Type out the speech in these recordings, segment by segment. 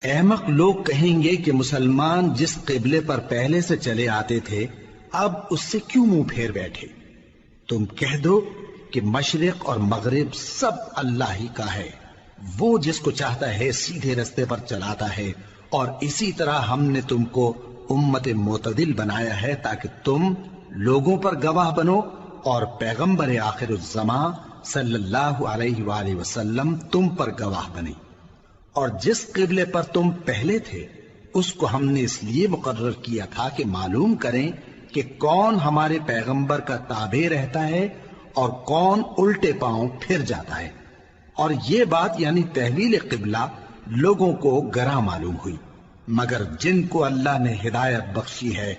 احمق لوگ کہیں گے کہ مسلمان جس قبلے پر پہلے سے چلے آتے تھے اب اس سے کیوں منہ پھیر بیٹھے؟ تم کہہ دو کہ مشرق اور مغرب سب اللہ ہی کا ہے، وہ جس کو چاہتا ہے سیدھے رستے پر چلاتا ہے، اور اسی طرح ہم نے تم کو امت معتدل بنایا ہے تاکہ تم لوگوں پر گواہ بنو اور پیغمبر آخر الزماں صلی اللہ علیہ وآلہ وسلم تم پر گواہ بنے۔ اور جس قبلے پر تم پہلے تھے اس کو ہم نے اس لیے مقرر کیا تھا کہ معلوم کریں کہ کون ہمارے پیغمبر کا تابع رہتا ہے اور کون الٹے پاؤں پھر جاتا ہے۔ اور یہ بات یعنی تحویل قبلہ لوگوں کو گراں معلوم ہوئی، مگر جن کو اللہ نے ہدایت بخشی ہے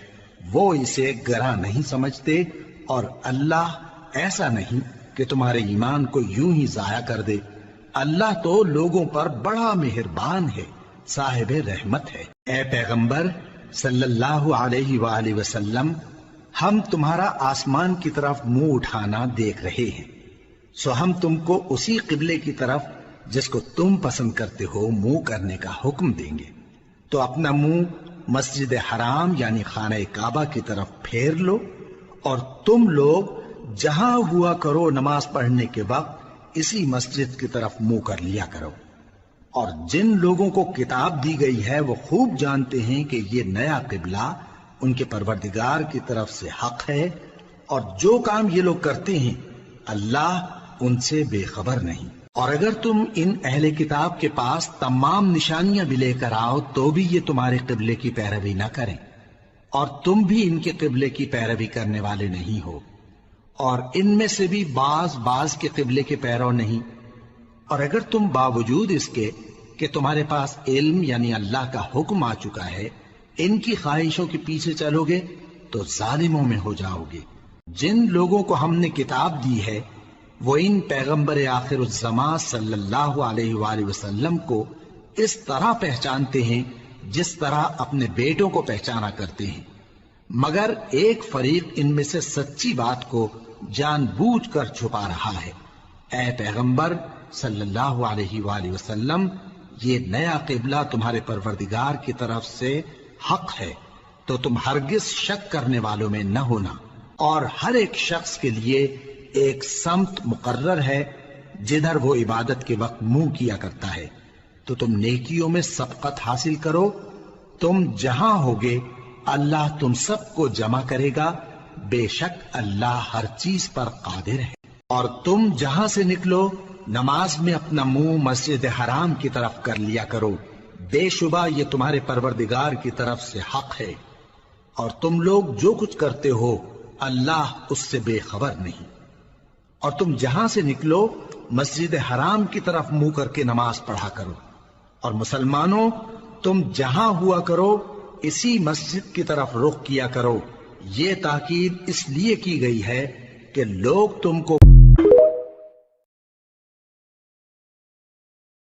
وہ اسے گراں نہیں سمجھتے، اور اللہ ایسا نہیں کہ تمہارے ایمان کو یوں ہی ضائع کر دے۔ اللہ تو لوگوں پر بڑا مہربان ہے، صاحب رحمت ہے۔ اے پیغمبر صلی اللہ علیہ وآلہ وسلم، ہم تمہارا آسمان کی طرف منہ اٹھانا دیکھ رہے ہیں، سو ہم تم کو اسی قبلے کی طرف جس کو تم پسند کرتے ہو منہ کرنے کا حکم دیں گے، تو اپنا منہ مسجد حرام یعنی خانہ کعبہ کی طرف پھیر لو، اور تم لوگ جہاں ہوا کرو نماز پڑھنے کے وقت اسی مسجد کی طرف منہ کر لیا کرو۔ اور جن لوگوں کو کتاب دی گئی ہے وہ خوب جانتے ہیں کہ یہ نیا قبلہ ان کے پروردگار کی طرف سے حق ہے، اور جو کام یہ لوگ کرتے ہیں اللہ ان سے بے خبر نہیں۔ اور اگر تم ان اہل کتاب کے پاس تمام نشانیاں بھی لے کر آؤ تو بھی یہ تمہارے قبلے کی پیروی نہ کریں، اور تم بھی ان کے قبلے کی پیروی کرنے والے نہیں ہو، اور ان میں سے بھی بعض کے قبلے کے پیرو نہیں۔ اور اگر تم باوجود اس کے کہ تمہارے پاس علم یعنی اللہ کا حکم آ چکا ہے ان کی خواہشوں کے پیچھے چلو گے تو ظالموں میں ہو جاؤ گے۔ جن لوگوں کو ہم نے کتاب دی ہے وہ ان پیغمبر آخر الزماں صلی اللہ علیہ وآلہ وسلم کو اس طرح پہچانتے ہیں جس طرح اپنے بیٹوں کو پہچانا کرتے ہیں، مگر ایک فریق ان میں سے سچی بات کو جان بوجھ کر چھپا رہا ہے۔ اے پیغمبر صلی اللہ علیہ وآلہ وسلم، یہ نیا قبلہ تمہارے پروردگار کی طرف سے حق ہے، تو تم ہرگز شک کرنے والوں میں نہ ہونا، اور ہر ایک شخص کے لیے ایک سمت مقرر ہے جدھر وہ عبادت کے وقت منہ کیا کرتا ہے، تو تم نیکیوں میں سبقت حاصل کرو۔ تم جہاں ہوگے اللہ تم سب کو جمع کرے گا، بے شک اللہ ہر چیز پر قادر ہے۔ اور تم جہاں سے نکلو نماز میں اپنا منہ مسجد حرام کی طرف کر لیا کرو، بے شبہ یہ تمہارے پروردگار کی طرف سے حق ہے، اور تم لوگ جو کچھ کرتے ہو اللہ اس سے بے خبر نہیں۔ اور تم جہاں سے نکلو مسجد حرام کی طرف منہ کر کے نماز پڑھا کرو، اور مسلمانوں تم جہاں ہوا کرو اسی مسجد کی طرف رخ کیا کرو۔ یہ تاکید اس لیے کی گئی ہے کہ لوگ تم کو